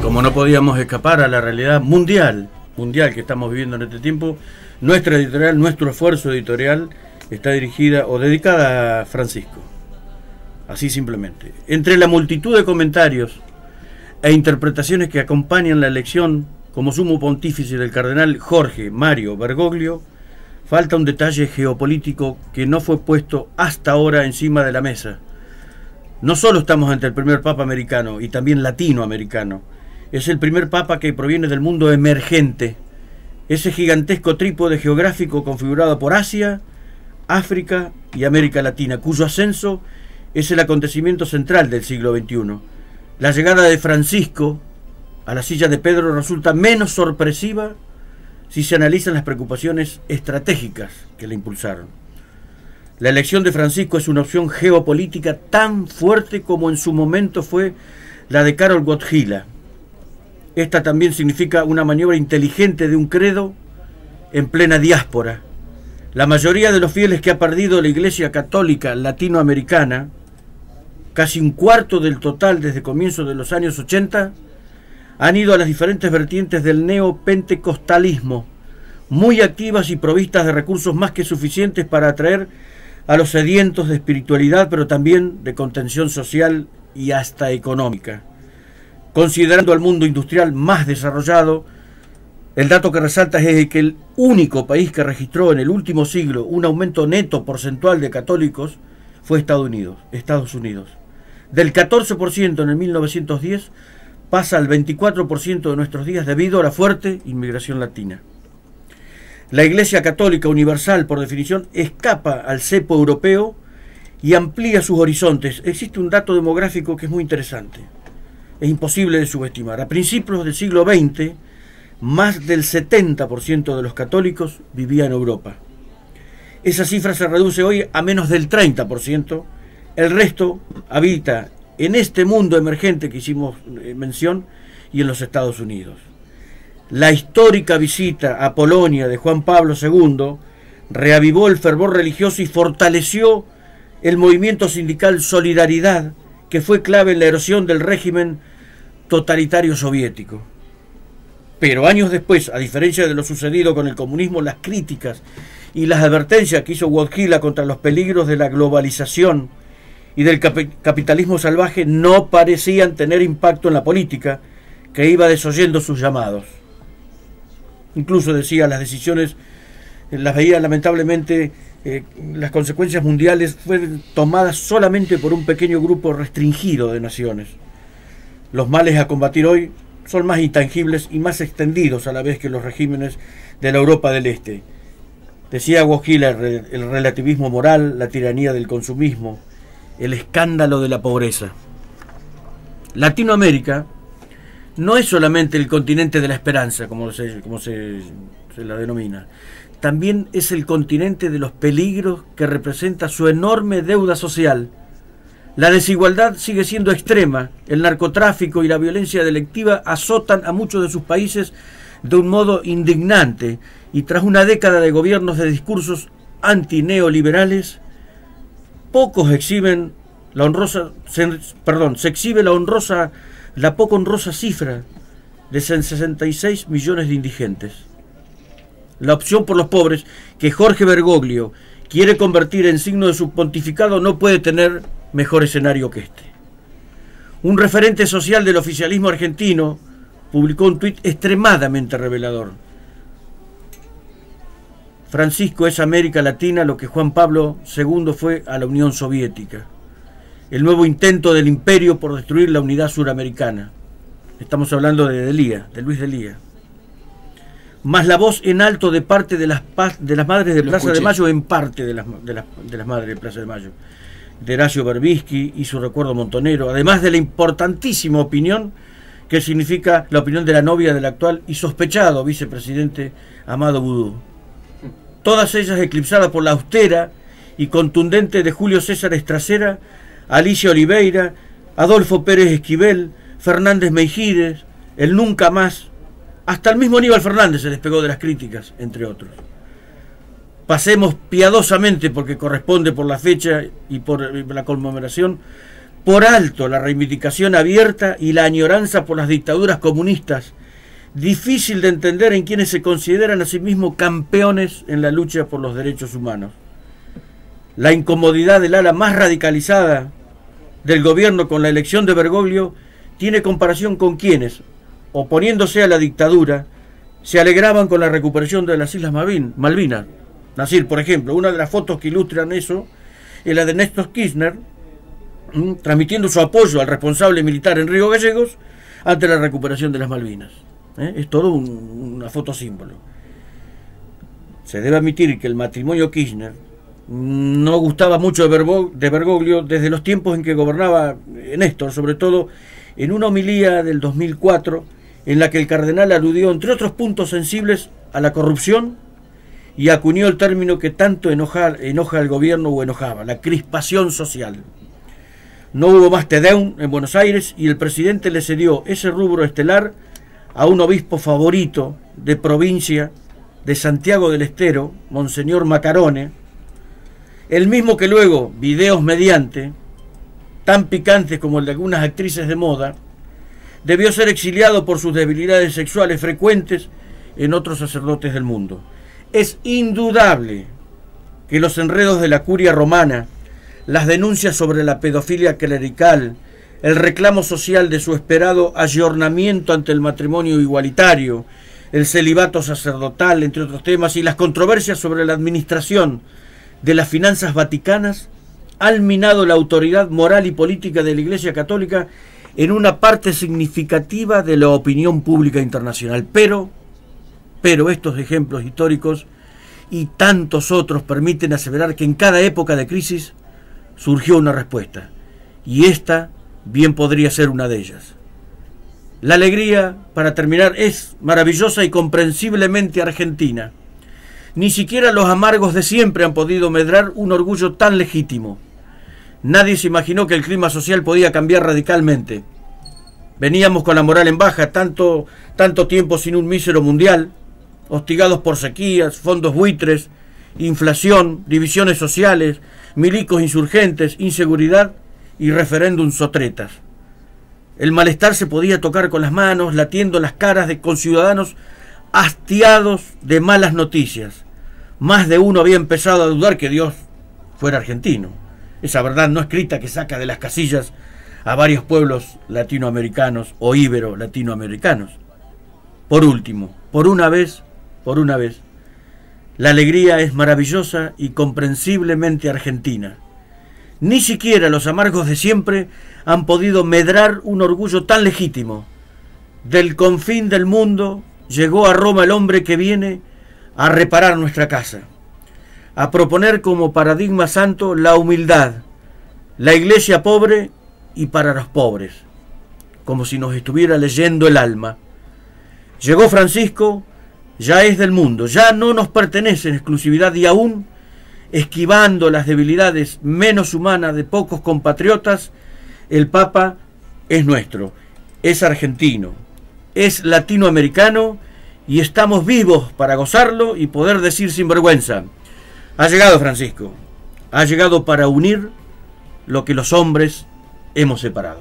Como no podíamos escapar a la realidad mundial que estamos viviendo en este tiempo, nuestra editorial, nuestro esfuerzo editorial está dirigida o dedicada a Francisco. Así simplemente. Entre la multitud de comentarios e interpretaciones que acompañan la elección como sumo pontífice del cardenal Jorge Mario Bergoglio, falta un detalle geopolítico que no fue puesto hasta ahora encima de la mesa. No solo estamos ante el primer papa americano y también latinoamericano, es el primer papa que proviene del mundo emergente, ese gigantesco trípode geográfico configurado por Asia, África y América Latina, cuyo ascenso es el acontecimiento central del siglo XXI. La llegada de Francisco a la silla de Pedro resulta menos sorpresiva si se analizan las preocupaciones estratégicas que le impulsaron. La elección de Francisco es una opción geopolítica tan fuerte como en su momento fue la de Karol Wojtyła. Esta también significa una maniobra inteligente de un credo en plena diáspora. La mayoría de los fieles que ha perdido la Iglesia Católica latinoamericana, casi un cuarto del total desde comienzos de los años 80, han ido a las diferentes vertientes del neopentecostalismo, muy activas y provistas de recursos más que suficientes para atraer a los sedientos de espiritualidad, pero también de contención social y hasta económica. Considerando al mundo industrial más desarrollado, el dato que resalta es que el único país que registró en el último siglo un aumento neto porcentual de católicos fue Estados Unidos. Del 14% en el 1910 pasa al 24% de nuestros días debido a la fuerte inmigración latina. La Iglesia Católica Universal, por definición, escapa al cepo europeo y amplía sus horizontes. Existe un dato demográfico que es muy interesante. Es imposible de subestimar. A principios del siglo XX, más del 70% de los católicos vivía en Europa. Esa cifra se reduce hoy a menos del 30%. El resto habita en este mundo emergente que hicimos mención y en los Estados Unidos. La histórica visita a Polonia de Juan Pablo II reavivó el fervor religioso y fortaleció el movimiento sindical Solidaridad, que fue clave en la erosión del régimen totalitario soviético. Pero años después, a diferencia de lo sucedido con el comunismo, las críticas y las advertencias que hizo Wojtyła contra los peligros de la globalización y del capitalismo salvaje no parecían tener impacto en la política, que iba desoyendo sus llamados. Incluso decía, las decisiones las veía lamentablemente, las consecuencias mundiales fueron tomadas solamente por un pequeño grupo restringido de naciones. Los males a combatir hoy son más intangibles y más extendidos a la vez que los regímenes de la Europa del Este. Decía Wojtyła, el relativismo moral, la tiranía del consumismo, el escándalo de la pobreza. Latinoamérica no es solamente el continente de la esperanza, como se la denomina. También es el continente de los peligros que representa su enorme deuda social. La desigualdad sigue siendo extrema, el narcotráfico y la violencia delictiva azotan a muchos de sus países de un modo indignante, y tras una década de gobiernos de discursos antineoliberales, pocos exhiben se exhibe la poco honrosa cifra de 66 millones de indigentes. La opción por los pobres que Jorge Bergoglio quiere convertir en signo de su pontificado no puede tener mejor escenario que este. Un referente social del oficialismo argentino publicó un tuit extremadamente revelador. Francisco es a América Latina lo que Juan Pablo II fue a la Unión Soviética. El nuevo intento del imperio por destruir la unidad suramericana. Estamos hablando de Luis Delía. Más la voz en alto de parte de las madres de Plaza de Mayo, en parte de las madres de Plaza de Mayo, de Horacio Berbisky y su recuerdo montonero, además de la importantísima opinión que significa la opinión de la novia del actual y sospechado vicepresidente Amado Boudou. Todas ellas eclipsadas por la austera y contundente de Julio César Estracera, Alicia Oliveira, Adolfo Pérez Esquivel, Fernández Meijides, el Nunca Más. Hasta el mismo Aníbal Fernández se despegó de las críticas, entre otros. Pasemos piadosamente, porque corresponde por la fecha y por la conmemoración, por alto la reivindicación abierta y la añoranza por las dictaduras comunistas, difícil de entender en quienes se consideran a sí mismos campeones en la lucha por los derechos humanos. La incomodidad del ala más radicalizada del gobierno con la elección de Bergoglio tiene comparación con quienes, oponiéndose a la dictadura, se alegraban con la recuperación de las Islas Malvinas. Nasir, por ejemplo, una de las fotos que ilustran eso es la de Néstor Kirchner, transmitiendo su apoyo al responsable militar en Río Gallegos ante la recuperación de las Malvinas. Es todo una foto símbolo. Se debe admitir que el matrimonio Kirchner no gustaba mucho de Bergoglio desde los tiempos en que gobernaba Néstor, sobre todo en una homilía del 2004 en la que el cardenal aludió, entre otros puntos sensibles, a la corrupción y acuñó el término que tanto enoja al gobierno o enojaba, la crispación social. No hubo más Tedeum en Buenos Aires y el presidente le cedió ese rubro estelar a un obispo favorito de provincia de Santiago del Estero, Monseñor Macarone, el mismo que luego, videos mediante, tan picantes como el de algunas actrices de moda, debió ser exiliado por sus debilidades sexuales frecuentes en otros sacerdotes del mundo. Es indudable que los enredos de la curia romana, las denuncias sobre la pedofilia clerical, el reclamo social de su esperado ayornamiento ante el matrimonio igualitario, el celibato sacerdotal, entre otros temas, y las controversias sobre la administración de las finanzas vaticanas, han minado la autoridad moral y política de la Iglesia Católica en una parte significativa de la opinión pública internacional. Pero estos ejemplos históricos y tantos otros permiten aseverar que en cada época de crisis surgió una respuesta, y esta bien podría ser una de ellas. La alegría, para terminar, es maravillosa y comprensiblemente argentina. Ni siquiera los amargos de siempre han podido medrar un orgullo tan legítimo. Nadie se imaginó que el clima social podía cambiar radicalmente. Veníamos con la moral en baja, tanto tiempo sin un mísero mundial, hostigados por sequías, fondos buitres, inflación, divisiones sociales, milicos insurgentes, inseguridad y referéndums sotretas. El malestar se podía tocar con las manos, latiendo las caras de conciudadanos hastiados de malas noticias. Más de uno había empezado a dudar que Dios fuera argentino. Esa verdad no escrita que saca de las casillas a varios pueblos latinoamericanos o ibero-latinoamericanos. Por último, por una vez, la alegría es maravillosa y comprensiblemente argentina. Ni siquiera los amargos de siempre han podido medrar un orgullo tan legítimo. Del confín del mundo llegó a Roma el hombre que viene a reparar nuestra casa, a proponer como paradigma santo la humildad, la iglesia pobre y para los pobres, como si nos estuviera leyendo el alma. Llegó Francisco, ya es del mundo, ya no nos pertenece en exclusividad, y aún, esquivando las debilidades menos humanas de pocos compatriotas, el Papa es nuestro, es argentino, es latinoamericano, y estamos vivos para gozarlo y poder decir sin vergüenza: ha llegado Francisco, ha llegado para unir lo que los hombres hemos separado.